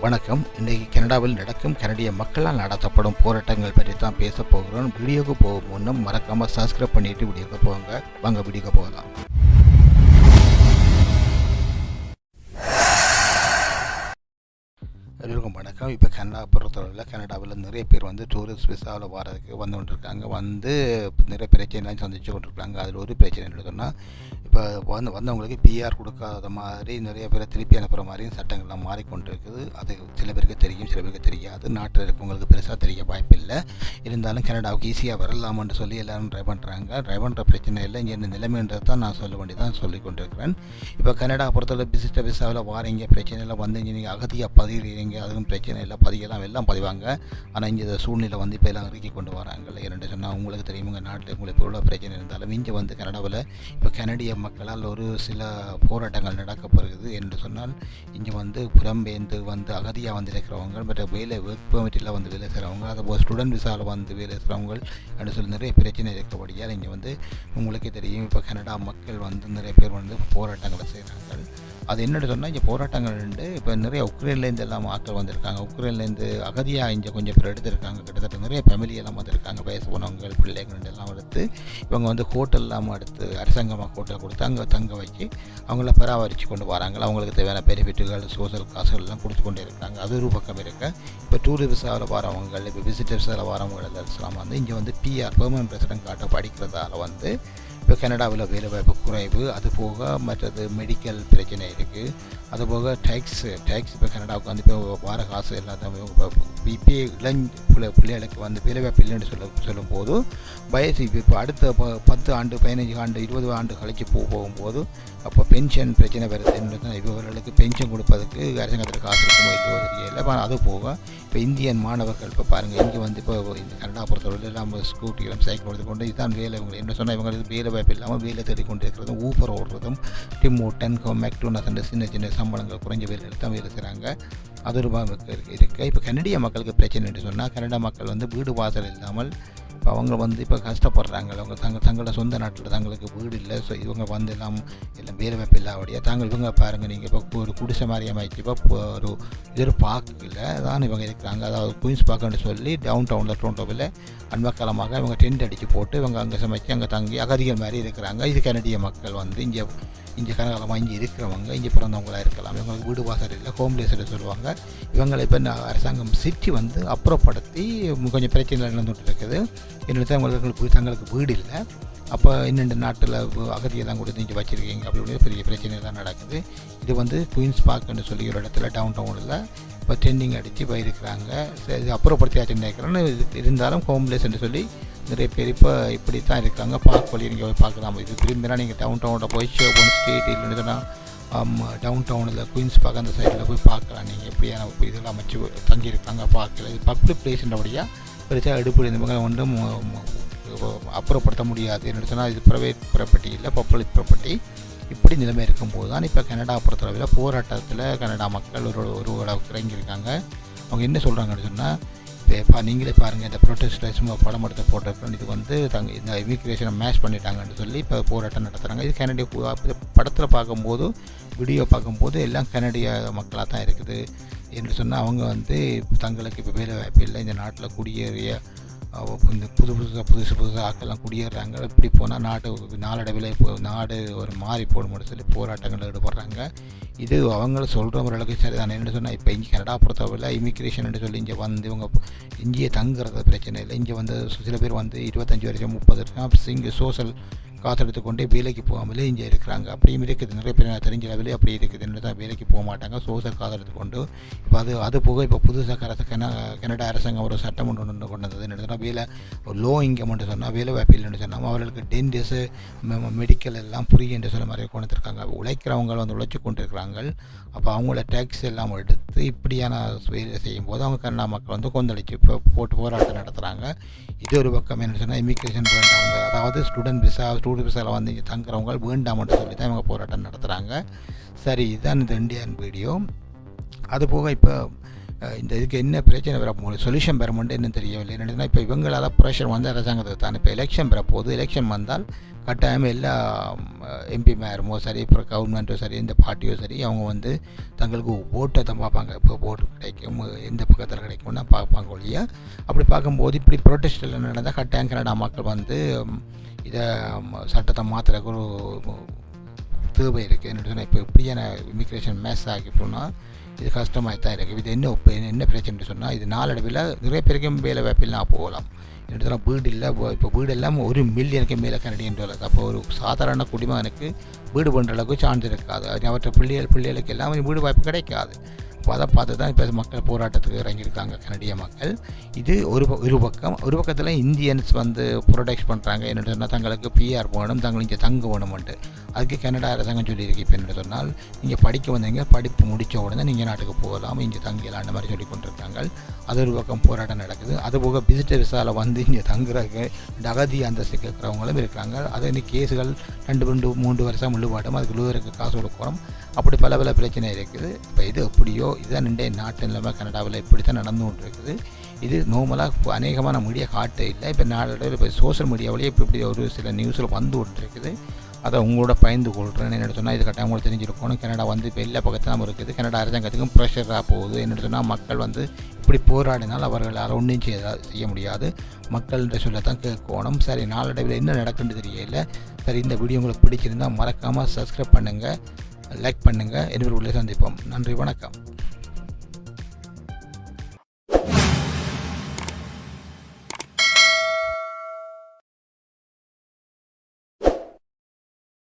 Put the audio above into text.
வணக்கம். இன்றைக்கு கனடாவில் நடக்கும் கனடிய மக்களால் நடத்தப்படும் போராட்டங்கள் பற்றி தான் பேச போகிறோம். வீடியோக்கு போகும் முன்னும் மறக்காமல் சப்ஸ்கிரைப் பண்ணிவிட்டு வீடியோக்கு போங்க. வாங்க வீடியோக்கு போகலாம். எல்லோருக்கும் வணக்கம். இப்போ கனடா பொறுத்தவரையில் கனடாவில் நிறைய பேர் டூரிஸ்ட் விசாவில் வரதுக்கு வந்து கொண்டிருக்காங்க. நிறைய பிரச்சனைலாம் சந்திச்சு கொண்டிருக்காங்க. அதில் ஒரு பிரச்சனை என்ன சொன்னால், இப்போ வந்தவங்களுக்கு பிஆர் கொடுக்காத மாதிரி நிறைய பேரை திருப்பி அனுப்புகிற மாதிரியும் சட்டங்கள்லாம் மாறிக்கொண்டிருக்குது. அது சில பேருக்கு தெரியும், சில பேருக்கு தெரியாது. நாட்டில் இருக்கவங்களுக்கு பெருசாக தெரிய வாய்ப்பில்லை. இருந்தாலும் கனடாவுக்கு ஈஸியாக வரலாமான்னு சொல்லி எல்லோரும் ட்ரை பண்ணுறாங்க. ட்ரை பண்ணுற பிரச்சனை இல்லை, இங்கே என்ன நிலைமைன்றது தான் நான் சொல்ல வேண்டியதான் சொல்லி கொண்டிருக்கிறேன். இப்போ கனடா பொறுத்தவரை விசிட்ட விசாவில் வாரீங்க, பிரச்சனையில் வந்து நீங்கள் அகதியாக பதிகிறீங்க, அதுவும் பிரச்சனை இல்லை, எல்லாம் பதிவாங்க. ஆனால் இங்கே இந்த சூழ்நிலை இப்போ எல்லாம் இறுக்கி கொண்டு வராங்க. என்னென்னு சொன்னால், உங்களுக்கு தெரியும், உங்கள் நாட்டில் உங்களுக்கு எவ்வளோ பிரச்சனை இருந்தாலும் இங்கே கனடாவில் இப்போ கனடிய மக்களால் ஒரு சில போராட்டங்கள் நடக்கப்படுகிறது என்று சொன்னால், இங்கே புறம்பெயர்ந்து அகதியாக இருக்கிறவங்க, மற்ற வேலை ஒர்க் பெர்மிட்டில் வேலை செய்கிறவங்க, அதுபோல் ஸ்டூடெண்ட் விசாவில் வேலை செய்கிறவங்க என்று சொல்லி நிறைய பிரச்சனை இருக்கபடியால் இங்கே உங்களுக்கே தெரியும், இப்போ கனடா மக்கள் நிறைய பேர் போராட்டங்களை செய்கிறாங்க. அது என்னென்னு சொன்னால், இங்கே போராட்டங்கள் இப்போ நிறைய உக்ரைன்லேருந்து எல்லாம் ஆட்கள் வந்திருக்காங்க. உக்ரைன்லேருந்து அகதியாக இங்கே கொஞ்சம் பேர் எடுத்திருக்காங்க. கிட்டத்தட்ட நிறைய ஃபேமிலியெல்லாம் வந்திருக்காங்க. வயசு போனவங்க, பிள்ளைகள் எல்லாம் எடுத்து இவங்க ஹோட்டல்லாம் எடுத்து அரசாங்கமாக ஹோட்டல் கொடுத்து அங்கே தங்க வச்சு அவங்கள பராமரித்து கொண்டு வராங்க. அவங்களுக்கு தேவையான பெனிஃபிட்டுகள், சோசியல் காசுகள்லாம் கொடுத்து கொண்டு இருக்கிறாங்க. அது ஒரு பக்கம் இருக்க, இப்போ டூரிஸ்ட் விசாவில் வரவங்க, இப்போ விசிட்டர் விசாவில் வரவங்க எல்லாம் இங்கே பிஆர் பெர்மனன்ட் ரெசிடென்ட் கார்டை படிக்கிறதால இப்போ கனடாவில் வேலைவாய்ப்பு குறைவு. அது போக மற்றது மெடிக்கல் பிரச்சனை இருக்குது. அதுபோக டேக்ஸ் இப்போ கனடாவுக்கு இப்போ வார காசு எல்லாத்தையும் பிபிஏ பிள்ளைகளுக்கு வேலைவாய்ப்பு இல்லைன்னு சொல்லும்போது வயசு இப்போ அடுத்த 10 ஆண்டு 15 ஆண்டு 20 ஆண்டு கழிச்சு போகும்போது அப்போ பென்ஷன் பிரச்சனை வருது. இவர்களுக்கு பென்ஷன் கொடுப்பதுக்கு அரசாங்கத்தில் காசு இருக்குமோ இல்லையோ தெரியல. அது போக இப்போ இந்தியன் மாணவர்கள் இப்போ பாருங்கள், இங்கே இப்போ இந்த கனடா பொறுத்தவரையில் எல்லாம் ஸ்கூட்டிகளும் சைக்கிள் எடுத்து கொண்டு இதுதான் வேலை. இவங்க என்ன சொன்னால், இவங்களுக்கு வேலை வாய்ப்பு இல்லாமல் வேலை தேடிக்கொண்டு இருக்கிறதும், ஊஃபர் ஓடுறதும், டிமோட்டன் மெக்டோனஸ் சின்ன சின்ன சம்பளங்கள் குறைஞ்ச வேலைகள் தான் வேலை செய்கிறாங்க. அது ஒரு இருக்குது. இப்போ கனடிய மக்களுக்கு பிரச்சனை என்று சொன்னால், கனடா மக்கள் வீடு வாசல் இல்லாமல் இப்போ அவங்க இப்போ கஷ்டப்படுறாங்க. அவங்க தங்களோட சொந்த நாட்டில் தங்களுக்கு வீடு இல்லை. ஸோ இவங்க எல்லாம் வேலை வாய்ப்பு இல்லாவடியாக இவங்க பாருங்கள், நீங்கள் இப்போ ஒரு குடிசை மாதிரி அமைச்சு இப்போ ஒரு பார்க்கில் தான் இவங்க இருக்கிறாங்க. அதாவது குயின்ஸ் பார்க்குன்னு சொல்லி டவுன் டவுனில் டொரண்டோவில் அன்மக்காலமாக இவங்க டென்ட் அடித்து போட்டு இவங்க அங்கே சமைச்சு அங்கே தங்கி அகதிகள் மாதிரி இருக்கிறாங்க. இது கனடிய மக்கள் இங்கே கனகாலமாக இங்கே இருக்கிறவங்க, இங்கே பிறந்தவங்களாக இருக்கலாம். இவங்களுக்கு வீடு வாசல் இல்லை, ஹோம்லேஸ்ன்னு சொல்லுவாங்க. இவங்களை இப்போ அரசாங்கம் சிட்டி அப்புறப்படுத்தி கொஞ்சம் பிரச்சனை நடந்துகிட்டு இருக்குது. என்னென்னு அவங்களுக்கு தங்களுக்கு வீடு இல்லை. அப்போ இன்னெண்டு நாட்டில் அகதியெல்லாம் கொடுத்து இங்கே வச்சுருக்கீங்க அப்படின்னு பெரிய பிரச்சனை தான் நடக்குது. இது குயின்ஸ் பார்க்குன்னு சொல்லி ஒரு இடத்துல டவுன் டவுனில் இப்போ டெண்டிங் அடித்து போயிருக்கிறாங்க. இது அப்புறப்படுத்தியாச்சுன்னு நினைக்கிறேன்னு இருந்தாலும் ஹோம்லேஸ்ன்னு சொல்லி நிறைய பேர் இப்போ இப்படி தான் இருக்காங்க. பார்க் வழி நீங்கள் போய் பார்க்கலாம். இது திரும்பினா நீங்கள் டவுன் டவுனில் போய் ஒன் ஸ்ட்ரீட் இல்லைன்னா டவுன் டவுனில் குயின்ஸ் பார்க்க அந்த சைடில் போய் பார்க்கலாம். நீங்கள் எப்படியான இதெல்லாம் அமைச்சு தங்கியிருக்காங்க பார்க்கல. இது பப்ளிக் பிளேஸ்ன்றபடியாக பெருசாக எடுப்பு இந்த மாதிரி ஒன்றும் அப்புறப்படுத்த முடியாது. என்னென்னு சொன்னால், இது ப்ரைவேட் ப்ராப்பர்ட்டி இல்லை, பப்ளிக் ப்ராப்பர்ட்டி. இப்படி நிலைமை இருக்கும்போது தான் இப்போ கனடா பொறுத்தளவில் போராட்டத்தில் கனடா மக்கள் ஒரு அளவுக்கு இறங்கியிருக்காங்க. அவங்க என்ன சொல்கிறாங்கன்னு சொன்னால், இப்போ நீங்களே பாருங்கள், இந்த ப்ரொட்டஸ்ட் சும்மா படம் எடுத்து போட்டிருக்கோம். இது இந்த இமிக்ரேஷனை மேட்ச் பண்ணிட்டாங்கன்னு சொல்லி இப்போ போராட்டம் நடத்துகிறாங்க. இது கனடிய படத்தில் பார்க்கும்போது, வீடியோ பார்க்கும்போது எல்லாம் கனடிய மக்களாக தான் இருக்குது என்று சொன்னால், அவங்க தங்களுக்கு இப்போ வேலை வாய்ப்பு இல்லை, இந்த நாட்டில் குடியேறிய இந்த புதுசு ஆக்கெல்லாம் குடியேறாங்க. இப்படி போனால் நாளடைவில் இப்போ நாடு ஒரு மாறி போடும்னு சொல்லி போராட்டங்கள் ஈடுபடுறாங்க. இது அவங்கள சொல்கிற ஒரு அளவுக்கு சரிதான். என்ன சொன்னால், இப்போ இங்கே கனடா பொறுத்தவரை இமிக்ரேஷன் சொல்லி இங்கே இவங்க இங்கேயே தங்குறது பிரச்சனை இல்லை. இங்கே சில பேர் 25 வருஷம் 30 வருஷம் இங்கே சோஷியல் காசு எடுத்துக்கொண்டே வேலைக்கு போகாமலே இங்கே இருக்கிறாங்க. அப்படியும் இருக்குது. நிறைய பேர் நான் தெரிஞ்ச அளவிலே அப்படி இருக்குதுன்னு தான் வேலைக்கு போக மாட்டாங்க, சோஷியல் காசு எடுத்துக்கொண்டு. இப்போ அது போக இப்போ புதுசாக கனடா அரசாங்கம் ஒரு சட்டம் ஒன்று கொண்டு வந்தது. என்ன வேலை லோ இன்கம் என்று சொன்னால் வேலை வாய்ப்பு இல்லைன்னு சொன்னால் அவர்களுக்கு டென்டிஸு மெடிக்கல் எல்லாம் ஃப்ரீ என்று சொல்ல மாதிரி கொண்டு வந்துருக்காங்க. உழைக்கிறவங்க உழைச்சி கொண்டு இருக்கிறாங்க. அப்போ அவங்கள டேக்ஸ் எல்லாம் எடுத்து இப்படியான வேலை செய்யும்போது அவங்க கனடா மக்கள் கொந்தளிச்சு இப்போ போராட்டம் நடத்துகிறாங்க. இது ஒரு பக்கம் என்ன சொன்னால், இமிக்ரேஷன் வேண்டாம், அதாவது ஸ்டூடெண்ட் விசாவில் இங்கே தங்குறவங்க வேண்டாம்னு சொல்லி தான் இவங்க போராட்டம் நடத்துகிறாங்க. சரி, இதுதான் இந்த இந்தியன் வீடியோ. அதுபோக இப்போ இந்த இதுக்கு என்ன பிரச்சனை வர போகுது, சொல்யூஷன் பெற முடியும் என்ன தெரியவில்லை. என்னென்னா இப்போ இவங்களால் ப்ரெஷர் வந்து அரசாங்கத்துக்கு தான். இப்போ எலெக்ஷன் பெற போகுது, எலெக்ஷன் வந்தால் கட்டாயம் எல்லா எம்பி மேயருமோ சரி, இப்போ கவர்மெண்ட்டோ சரி, இந்த பார்ட்டியோ சரி, அவங்க வந்து தங்களுக்கு ஓட்டை தான் பார்ப்பாங்க. இப்போ ஓட்டு கிடைக்கும் எந்த பக்கத்தில் கிடைக்கும்னா பார்ப்பாங்க ஒழிய. அப்படி பார்க்கும்போது இப்படி ப்ரொட்டஸ்டில் நடந்தால் கட்டாயம் கனடா மக்கள் வந்து இதை சட்டத்தை மாற்றுறதுக்கு ஒரு தேவை இருக்குது. என்ன சொன்னால் இப்போ இப்படியான இமிக்ரேஷன் மேஸ் ஆகிட்டோம்னா இது கஷ்டமாக தான் இருக்குது. இது என்ன பிரச்சனை சொன்னால், இது நாளடைவில் நிறைய பேருக்கும் வேலை வாய்ப்பெல்லாம் போகலாம். என்ன வீடு இல்லை, இப்போ வீடு எல்லாம் 1 மில்லியனுக்கு மேலே கனடியன் டாலர். அப்போ ஒரு சாதாரண குடிமகனுக்கு வீடு பண்ணுற அளவுக்கு சான்ஸ் இருக்காது. அவற்றை பிள்ளைகளுக்கு எல்லாம் வீடு வாய்ப்பு கிடைக்காது. அப்போ அதை பார்த்து தான் இப்போ மக்கள் போராட்டத்துக்கு இறங்கியிருக்காங்க கனடிய மக்கள். இது ஒரு பக்கத்தில் இந்தியன்ஸ் வந்து ப்ரொடெக்ட் பண்ணுறாங்க. என்ன சொன்னால் தங்களுக்கு பிஆர் வேணும், தங்களுக்கு இங்கே தங்க வேணும்ன்ட்டு. அதுக்கு கனடா அரசாங்கம் சொல்லியிருக்கு. இப்போ என்ன சொன்னால், நீங்கள் படிக்க வந்தீங்க, படிப்பு முடித்த உடனே நீங்கள் நாட்டுக்கு போகலாம், இங்கே தங்கலாம், அந்த மாதிரி சொல்லி கொண்டிருக்காங்க. அது ஒரு பக்கம் போராட்டம் நடக்குது. அதுபோக விசிட்டர் விசாவில் வந்து இங்கே தங்குறதுக்கு அகதி அந்தஸ்து கேட்குறவங்களும் இருக்காங்க. அது இன்னைக்கு கேஸுகள் 2-3 வருஷம் முழுவாட்டம், அதுக்கு லூயருக்கு காசு கொடுக்குறோம். அப்படி பல பிரச்சனை இருக்குது. இப்போ இது எப்படியோ இதுதான் இன்றைய நாட்டு நிலைமை. கனடாவில் இப்படி தான் நடந்து கொண்டு இருக்குது. இது நார்மலாக அநேகமான மீடியா காட்ட இல்லை. இப்போ நாளடைவில் இப்போ சோஷியல் மீடியாவிலேயே இப்படி ஒரு சில நியூஸில் வந்து விட்டுருக்குது. அதை உங்களோட பயந்து கொள்கிறேன். என்ன சொன்னால் இது கட்டாயம் உங்களுக்கு தெரிஞ்சிருக்கணும். கனடா வந்து இப்போ எல்லா பக்கத்திலும் இருக்குது. கனடா அரசாங்கத்துக்கும் ப்ரெஷராக போகுது. என்ன சொன்னால் மக்கள் வந்து இப்படி போராடினால் அவர்களால் ஒன்றும் செய்ய முடியாது. மக்கள்கிட்ட சொல்லத்தான் கேட்கணும். சரி, நாளடைவில் என்ன நடக்குன்னு தெரியல. சரி, இந்த வீடியோ உங்களுக்கு பிடிச்சிருந்தால் மறக்காமல் சப்ஸ்கிரைப் பண்ணுங்கள், லைக் பண்ணுங்கள். இன்னொரு வீடியோவில் சந்திப்போம். நன்றி, வணக்கம்.